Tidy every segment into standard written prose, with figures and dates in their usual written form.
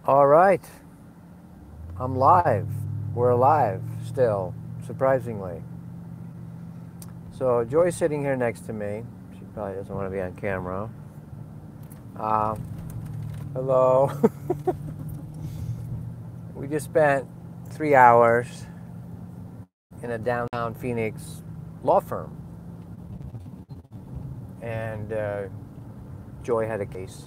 All right, I'm live. We're alive still, surprisingly. So Joy's sitting here next to me. She probably doesn't want to be on camera. Uh, Hello. We just spent 3 hours in a downtown Phoenix law firm, and Joy had a case.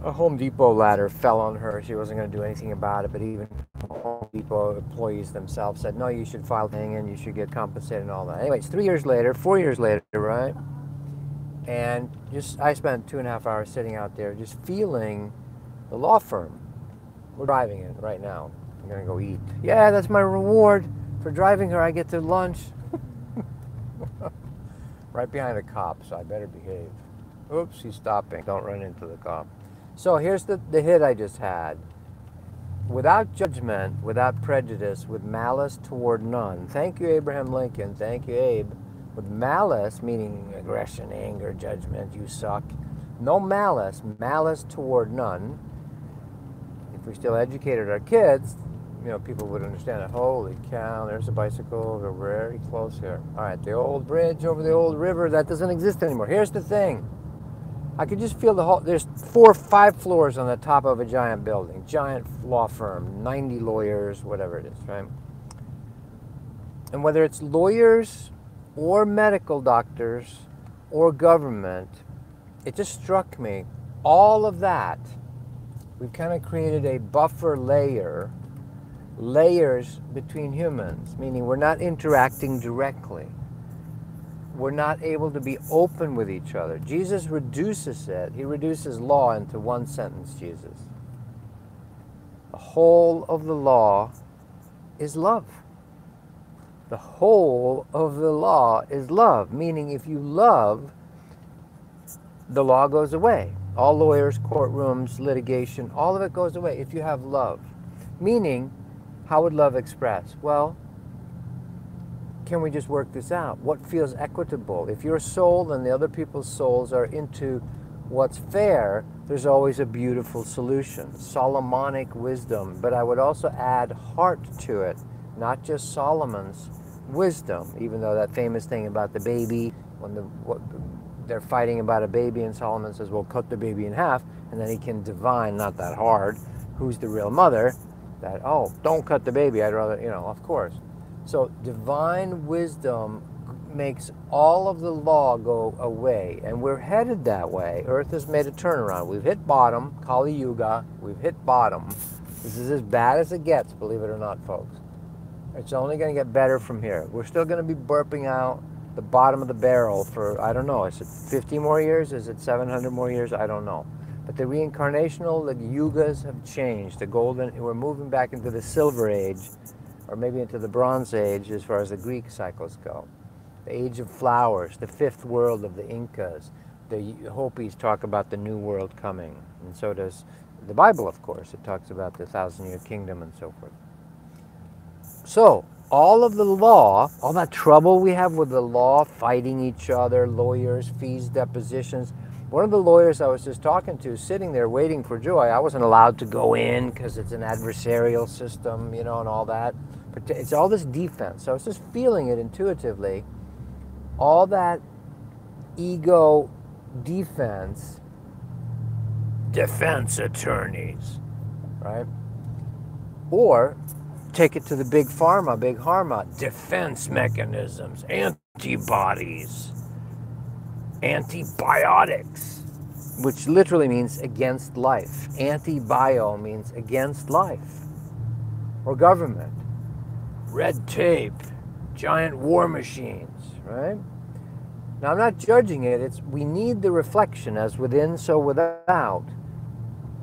A Home Depot ladder fell on her. She wasn't going to do anything about it, but even Home Depot employees themselves said, no, you should file thing and you should get compensated and all that. Anyways, 3 years later, 4 years later, right? And I spent 2.5 hours sitting out there just feeling the law firm. We're driving it right now. I'm going to go eat. Yeah, that's my reward for driving her. I get to lunch. Right behind a cop, so I better behave. Oops, he's stopping. Don't run into the cop. So here's the hit I just had. Without judgment, without prejudice, with malice toward none. Thank you, Abraham Lincoln. Thank you, Abe. With malice, meaning aggression, anger, judgment, you suck. No malice, malice toward none. If we still educated our kids, people would understand it. Holy cow, there's a bicycle. We're very close here. All right, the old bridge over the old river, that doesn't exist anymore. Here's the thing. I could just feel there's 4 or 5 floors on the top of a giant building, giant law firm, 90 lawyers, whatever it is, right? And whether it's lawyers or medical doctors or government, it just struck me, all of that, we've kind of created a buffer layers between humans, meaning we're not interacting directly. We're not able to be open with each other. Jesus reduces it. He reduces law into one sentence, Jesus. The whole of the law is love. The whole of the law is love, meaning if you love, the law goes away. All lawyers, courtrooms, litigation, all of it goes away if you have love. Meaning, how would love express? Well, can we just work this out? What feels equitable? If your soul and the other people's souls are into what's fair, there's always a beautiful solution. Solomonic wisdom, but I would also add heart to it, not just Solomon's wisdom, even though that famous thing about the baby, they're fighting about a baby and Solomon says, well, cut the baby in half, and then he can divine, not that hard, who's the real mother, that, oh, don't cut the baby, I'd rather, of course. So divine wisdom makes all of the law go away, and we're headed that way. Earth has made a turnaround. We've hit bottom, Kali Yuga, we've hit bottom. This is as bad as it gets, believe it or not, folks. It's only going to get better from here. We're still going to be burping out the bottom of the barrel for, I don't know, is it 50 more years? Is it 700 more years? I don't know. But the reincarnational, the yugas have changed. We're moving back into the Silver Age, or maybe into the Bronze Age as far as the Greek cycles go. The Age of Flowers, the fifth world of the Incas. The Hopis talk about the New World coming, and so does the Bible, of course. It talks about the 1,000-year kingdom and so forth. So, all of the law, all that trouble we have with the law, fighting each other, lawyers, fees, depositions. One of the lawyers I was just talking to, sitting there waiting for Joy, I wasn't allowed to go in because it's an adversarial system, and all that. But it's all this defense. So I was just feeling it intuitively. All that ego defense attorneys, right? Or take it to the big pharma, defense mechanisms, antibodies, antibiotics, which literally means against life. Antibio means against life. Or government, red tape, giant war machines, right? Now, I'm not judging it. We need the reflection, as within, so without.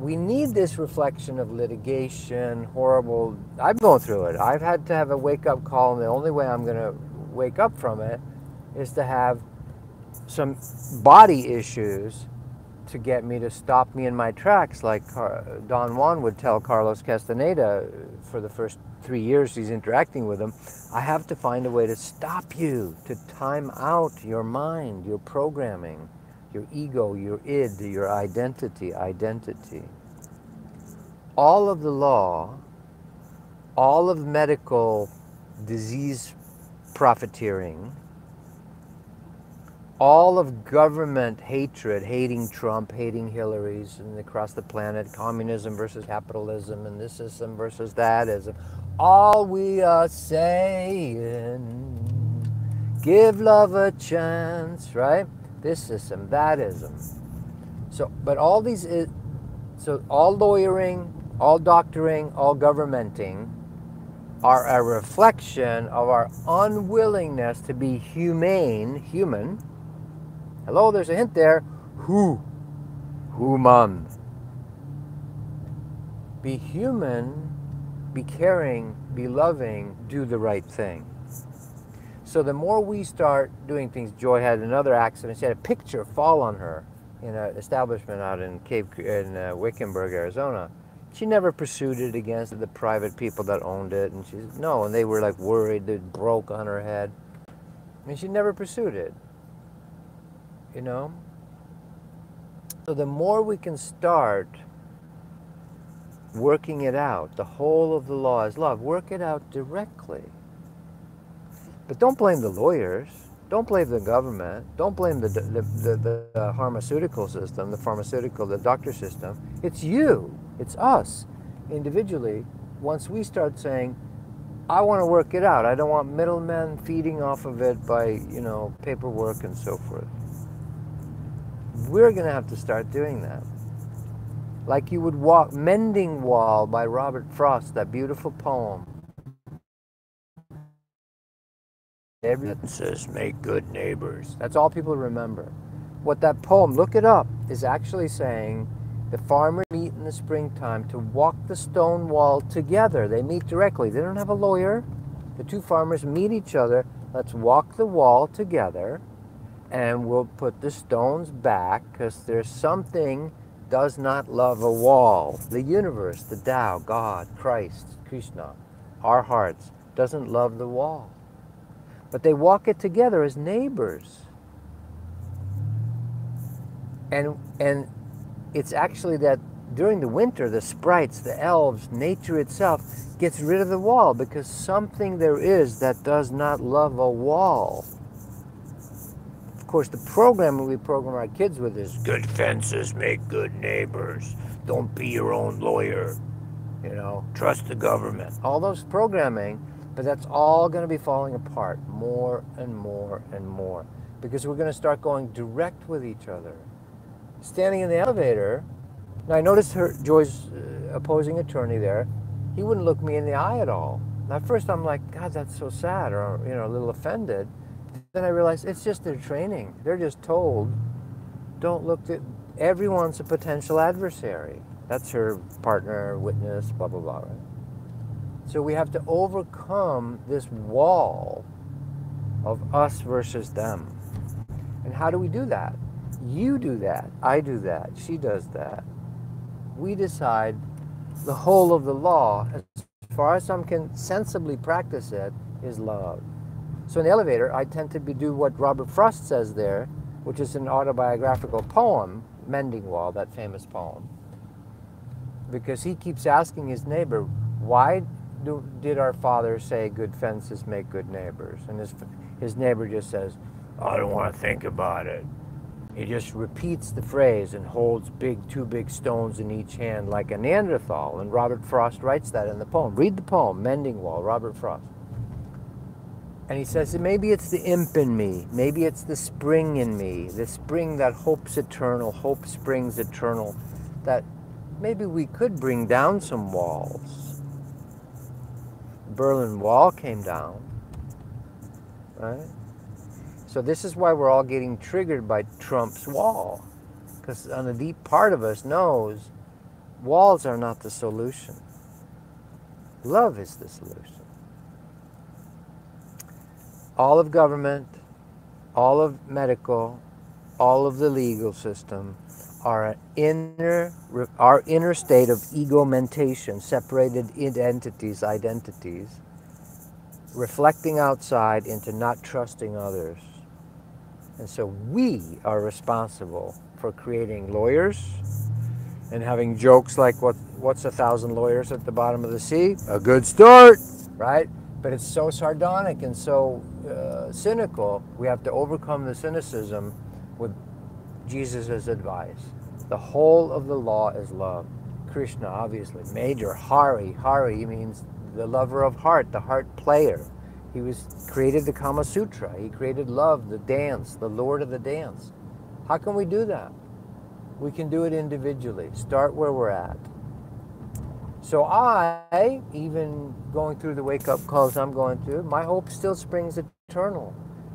We need this reflection of litigation, horrible. I'm going through it. I've had to have a wake-up call, and the only way I'm going to wake up from it is to have some body issues to get me to stop me in my tracks, like Don Juan would tell Carlos Castaneda for the first 3 years he's interacting with him. I have to find a way to stop you, to time out your mind, your programming, your ego, your id, your identity. All of the law, all of medical disease profiteering, all of government hatred, hating Trump, hating Hillary's, and across the planet, communism versus capitalism, and this system versus that ism. All we are saying, give love a chance, right? This system, that ism. So, but all these, so all lawyering, all doctoring, all governmenting are a reflection of our unwillingness to be human. Hello, there's a hint there. Human. Be human, be caring, be loving, do the right thing. So the more we start doing things, Joy had another accident. She had a picture fall on her in an establishment out in Wickenburg, Arizona. She never pursued it against the private people that owned it, and and they were like worried it broke on her head. I mean, she never pursued it, you know? So the more we can start working it out, the whole of the law is love, work it out directly. But don't blame the lawyers, don't blame the government, don't blame the pharmaceutical system, the doctor system. It's you, it's us, individually. Once we start saying, I want to work it out, I don't want middlemen feeding off of it by, paperwork and so forth. We're going to have to start doing that. Like you would walk, Mending Wall by Robert Frost, that beautiful poem. Everything says, make good neighbors. That's all people remember. What that poem, look it up, is actually saying the farmers meet in the springtime to walk the stone wall together. They meet directly. They don't have a lawyer. The two farmers meet each other. Let's walk the wall together, and we'll put the stones back, because there's something does not love a wall. The universe, the Tao, God, Christ, Krishna, our hearts, doesn't love the wall. But they walk it together as neighbors. And it's actually that during the winter, the sprites, the elves, nature itself gets rid of the wall, because something there is that does not love a wall. Of course, the program we program our kids with is good fences make good neighbors. Don't be your own lawyer. Trust the government. All those programming, but that's all going to be falling apart more and more and more, because we're going to start going direct with each other. Standing in the elevator, now I noticed Joy's opposing attorney there. He wouldn't look me in the eye at all. And at first I'm like, God, that's so sad, or a little offended. Then I realized it's just their training. They're just told, don't look at, everyone's a potential adversary. That's her partner, witness, blah, blah, blah, right? So we have to overcome this wall of us versus them. And how do we do that? You do that, I do that, she does that. We decide the whole of the law, as far as some can sensibly practice it, is love. So in the elevator, I tend to do what Robert Frost says there, which is an autobiographical poem, Mending Wall, that famous poem. Because he keeps asking his neighbor, why did our father say good fences make good neighbors? And his neighbor just says, I don't want to think about it. He just repeats the phrase and holds two big stones in each hand like a Neanderthal. And Robert Frost writes that in the poem. Read the poem, Mending Wall, Robert Frost. And he says, maybe it's the imp in me. Maybe it's the spring in me. The spring that hopes eternal, hope springs eternal. That maybe we could bring down some walls. The Berlin Wall came down, right? So this is why we're all getting triggered by Trump's wall. Because on the deep part of us knows walls are not the solution. Love is the solution. All of government, all of medical, all of the legal system are our inner state of egomentation, separated identities, reflecting outside into not trusting others. And so we are responsible for creating lawyers and having jokes like what's 1,000 lawyers at the bottom of the sea? A good start, right? But it's so sardonic and so cynical. We have to overcome the cynicism with Jesus' advice. The whole of the law is love. Krishna, obviously, major. Hari means the lover of heart, the heart player. He created the Kama Sutra. He created love, the dance, the Lord of the dance. How can we do that? We can do it individually. Start where we're at. So I, even going through the wake-up calls I'm going through, my hope still springs eternal.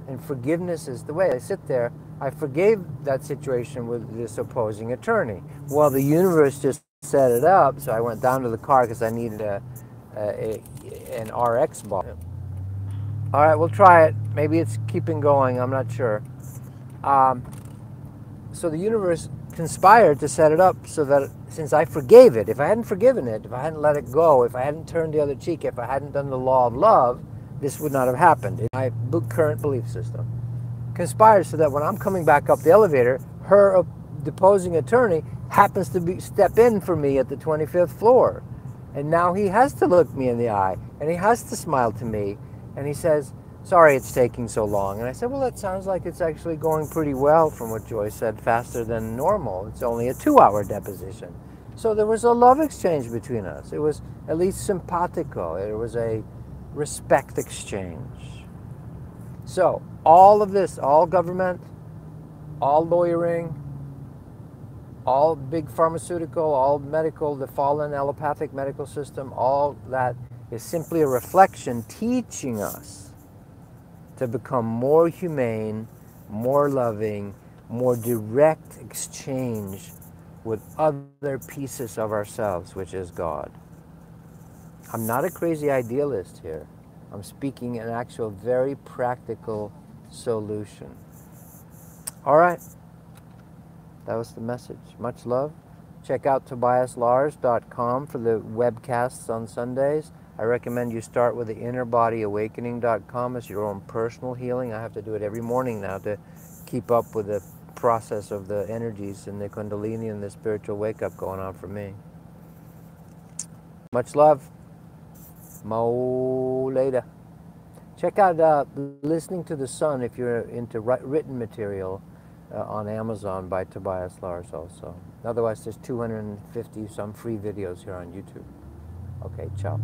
And forgiveness is the way. I sit there, I forgave that situation with this opposing attorney. Well, the universe just set it up, so I went down to the car because I needed an RX ball. All right, we'll try it. Maybe it's keeping going, I'm not sure. So the universe conspired to set it up so that since I forgave it, if I hadn't forgiven it, if I hadn't let it go, if I hadn't turned the other cheek, if I hadn't done the law of love, this would not have happened. My current belief system conspired so that when I'm coming back up the elevator, her deposing attorney happens to step in for me at the 25th floor. And now he has to look me in the eye, and he has to smile to me, and he says, sorry it's taking so long. And I said, well, that sounds like it's actually going pretty well from what Joy said, faster than normal. It's only a 2-hour deposition. So there was a love exchange between us. It was at least simpatico. It was a respect exchange. So all of this, all government, all lawyering, all big pharmaceutical, all medical, the fallen allopathic medical system, all that is simply a reflection teaching us to become more humane, more loving, more direct exchange with other pieces of ourselves, which is God. I'm not a crazy idealist here. I'm speaking an actual very practical solution. All right. That was the message. Much love. Check out tobiaslars.com for the webcasts on Sundays. I recommend you start with the innerbodyawakening.com as your own personal healing. I have to do it every morning now to keep up with the process of the energies and the Kundalini and the spiritual wake-up going on for me. Much love. Mo later. Check out Listening to the Sun if you're into written material on Amazon by Tobias Lars also. Otherwise, there's 250 some free videos here on YouTube. Okay, ciao.